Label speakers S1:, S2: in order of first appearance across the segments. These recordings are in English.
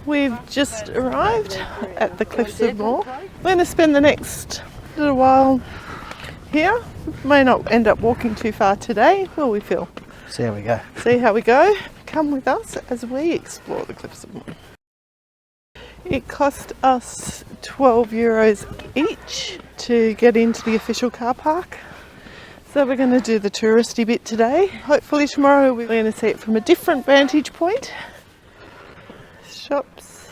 S1: We've just arrived at the Cliffs of Moher. We're going to spend the next little while here. May not end up walking too far today, will we, Phil?
S2: See how we go.
S1: See how we go. Come with us as we explore the Cliffs of Moher. It cost us €12 each to get into the official car park. So we're going to do the touristy bit today. Hopefully tomorrow we're going to see it from a different vantage point. Shops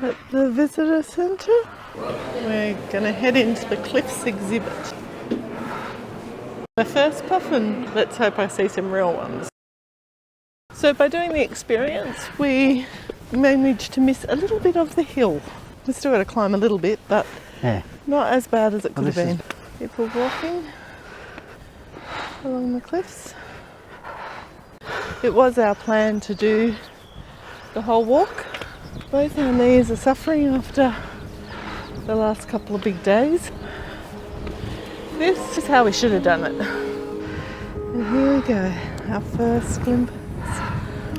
S1: at the visitor centre. We're going to head into the Cliffs exhibit. The first puffin. Let's hope I see some real ones. So by doing the experience we managed to miss a little bit of the hill. We've still got to climb a little bit, but not as bad as it could have been. People walking along the cliffs. It was our plan to do the whole walk. Both our knees are suffering after the last couple of big days. This is how we should have done it. And here we go, our first glimpse.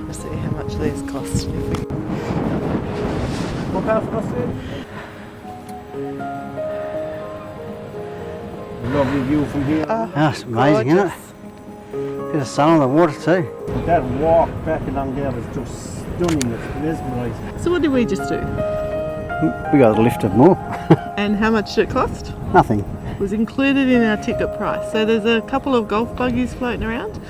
S1: Let's see how much these cost.
S2: What house was it? Lovely view from here. That's amazing, isn't it? Bit of sun on the water too. But that walk back along there was just stunning. It's mesmerising.
S1: So what did we just do?
S2: We got a lift of more.
S1: And how much did it cost?
S2: Nothing.
S1: It was included in our ticket price. So there's a couple of golf buggies floating around.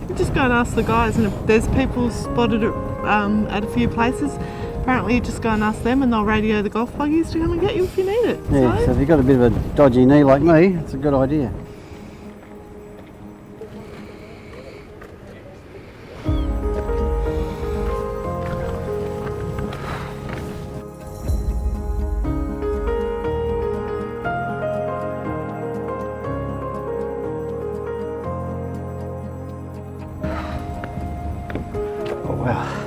S1: You just go and ask the guys, and if there's people spotted at a few places. Apparently you just go and ask them and they'll radio the golf buggies to come and get you if you need it.
S2: Yeah, so if you've got a bit of a dodgy knee like me, it's a good idea. Oh wow.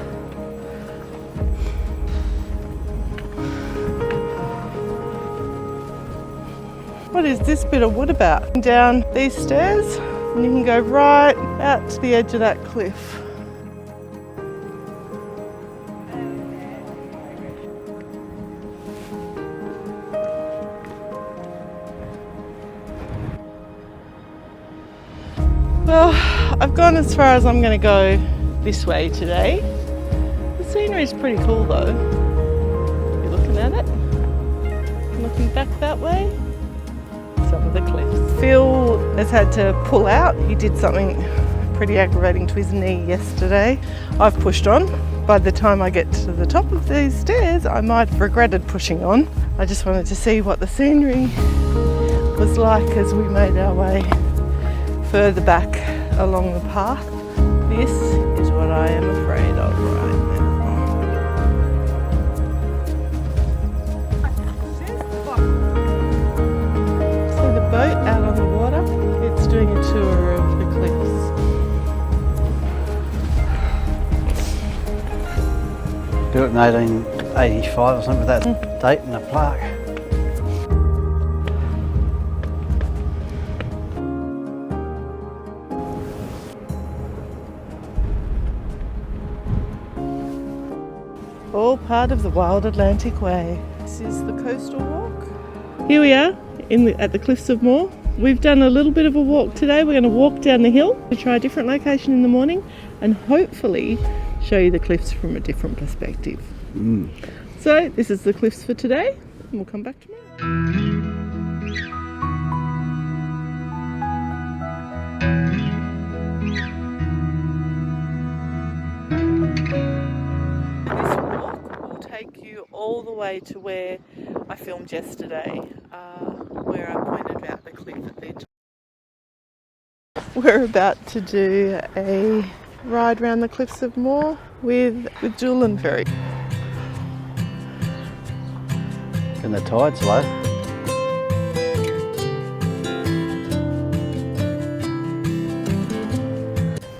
S1: What is this bit of wood about? Down these stairs and you can go right out to the edge of that cliff. Well, I've gone as far as I'm going to go this way today. The scenery is pretty cool though. You're looking at it, looking back that way. Some of the cliffs. Phil has had to pull out. He did something pretty aggravating to his knee yesterday. I've pushed on. By the time I get to the top of these stairs, I might have regretted pushing on. I just wanted to see what the scenery was like as we made our way further back along the path. This is what I am afraid of right now. Boat out on the water. It's doing a tour of the cliffs.
S2: Built in 1885 or something with that date and the plaque.
S1: All part of the Wild Atlantic Way. This is the coastal walk. Here we are. At the Cliffs of Moher. We've done a little bit of a walk today. We're going to walk down the hill to try a different location in the morning and hopefully show you the cliffs from a different perspective. So this is the cliffs for today and we'll come back tomorrow. This walk will take you all the way to where I filmed yesterday. Where I pointed out the cliff at the top. We're about to do a ride around the Cliffs of Moher with Doolin Ferry.
S2: And the tide's low.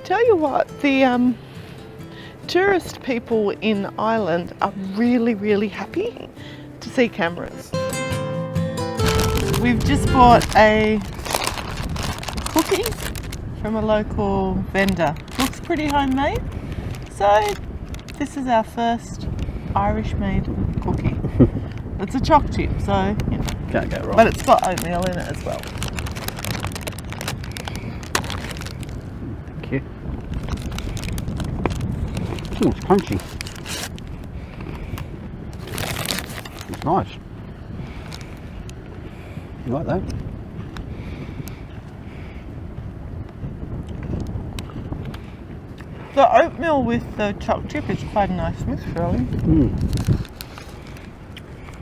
S1: Tell you what, the tourist people in Ireland are really happy to see cameras. We've just bought a cookie from a local vendor. Looks pretty homemade, so This is our first Irish-made cookie. It's a choc chip, so you know.
S2: Can't go wrong.
S1: But it's got oatmeal in it as well.
S2: Thank you. Ooh, it's crunchy. It's nice. You like that?
S1: The oatmeal with the choc chip is quite a nice mix, really.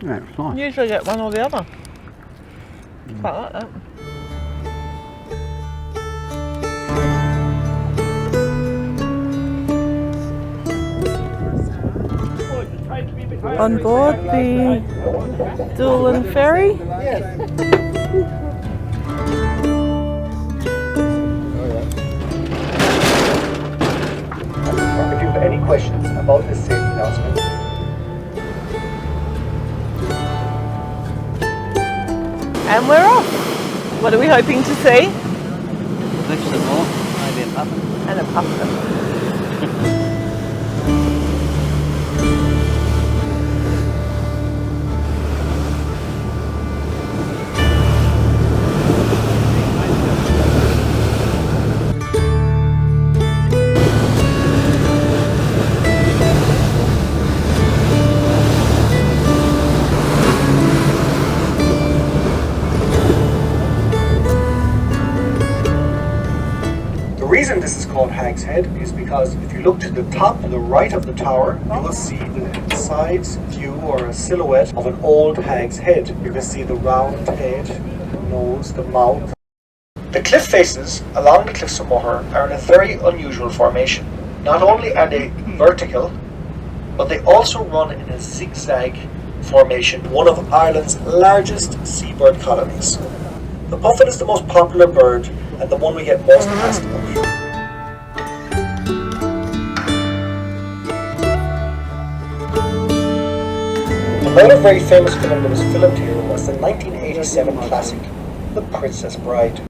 S2: Yeah, it's nice.
S1: You usually get one or the other. Quite like that. On board the Doolin Ferry.
S3: If you have any questions about this safety announcement,
S1: And we're off. What are we hoping to see?
S2: Cliffs of Moher, maybe a puffin.
S1: And a puffin.
S3: the reason this is called Haggs Head is because if you look to the top and the right of the tower, you will see the sides view or a silhouette of an old hag's head. You can see the round head, nose, the mouth. The cliff faces along the Cliffs of Moher are in a very unusual formation. Not only are they vertical, but they also run in a zigzag formation, one of Ireland's largest seabird colonies. The puffin is the most popular bird and the one we get most asked about. Another very famous film that was filmed here was the 1987 classic, The Princess Bride.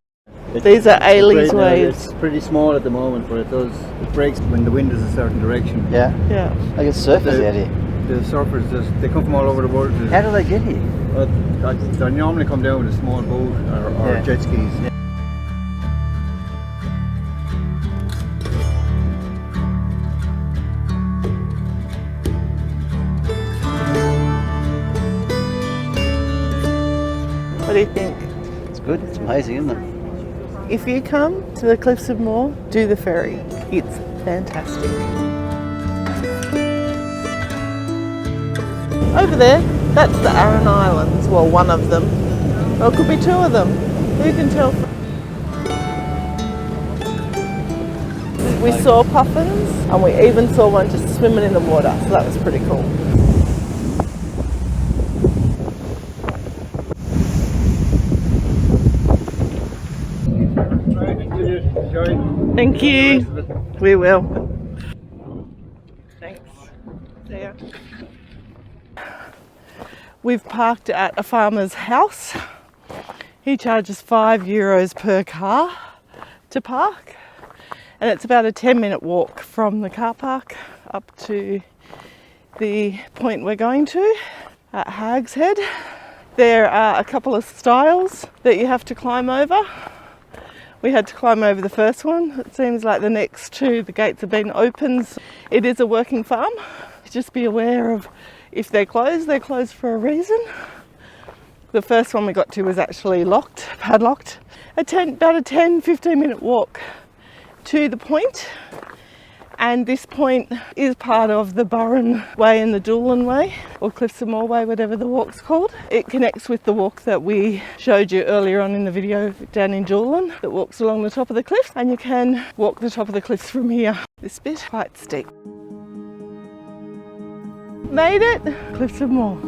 S1: These are Ailey's waves.
S2: It's pretty small at the moment, but it breaks when the wind is a certain direction. Yeah.
S1: Yeah.
S2: I get surfers out here. The surfers, they come from all over the world. How do they get here? Well, they normally come down with a small boat or jet skis. Yeah.
S1: What do you think?
S2: It's good. It's amazing, isn't it?
S1: If you come to the Cliffs of Moher, do the ferry. It's fantastic. Over there, that's the Aran Islands. Well, one of them. Or it could be two of them. Who can tell? We saw puffins and we even saw one just swimming in the water. So that was pretty cool. Thank you. We will. Thanks. See ya. We've parked at a farmer's house. He charges €5 per car to park. And it's about a 10-minute walk from the car park up to the point we're going to at Haggs Head. There are a couple of stiles that you have to climb over. We had to climb over the first one. It seems like the next two, the gates have been opened. It is a working farm. Just be aware of if they're closed for a reason. The first one we got to was actually locked, padlocked. About a 10-15 minute walk to the point. And this point is part of the Burren Way and the Doolin Way, or Cliffs of Moher Way, whatever the walk's called. It connects with the walk that we showed you earlier on in the video down in Doolin that walks along the top of the cliff, and you can walk the top of the cliffs from here. This bit, quite steep. Made it! Cliffs of Moher.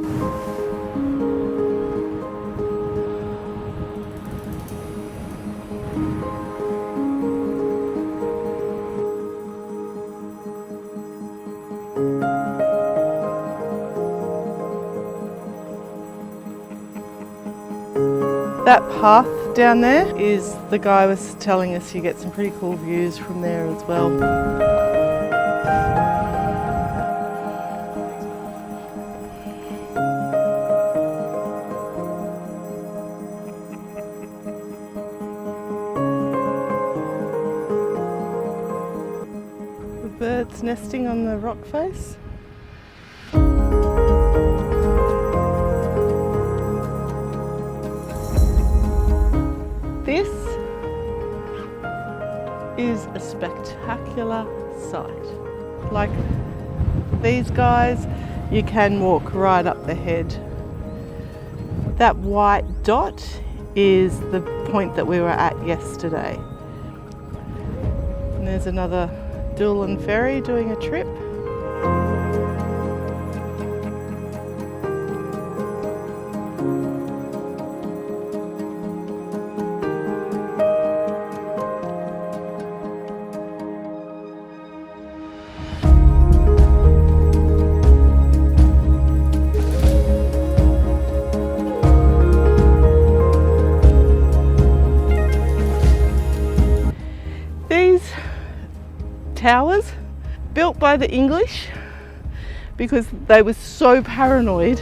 S1: That path down there is, the guy was telling us, you get some pretty cool views from there as well. resting on the rock face. This is a spectacular sight. Like these guys, you can walk right up the head. That white dot is the point that we were at yesterday. And there's another Doolin ferry doing a trip. Towers built by the English because they were so paranoid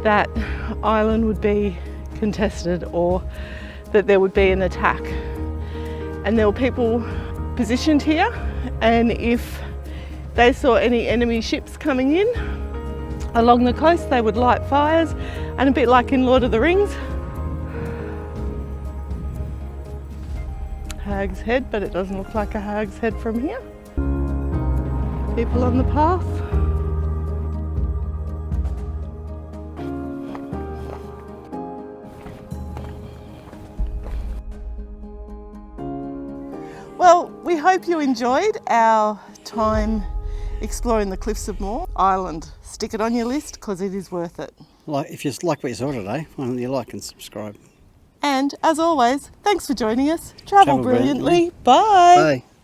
S1: that Ireland would be contested or that there would be an attack. And there were people positioned here, and if they saw any enemy ships coming in along the coast, they would light fires, and a bit like in Lord of the Rings, Haggs Head, but it doesn't look like a Haggs Head from here. People on the path. Well, we hope you enjoyed our time exploring the Cliffs of Moher Island. Stick it on your list because it is worth it.
S2: Like, if you like what you saw today, why don't you like and subscribe?
S1: And as always, thanks for joining us. Travel
S2: Travel brilliantly.
S1: brilliantly. Bye.
S2: Bye.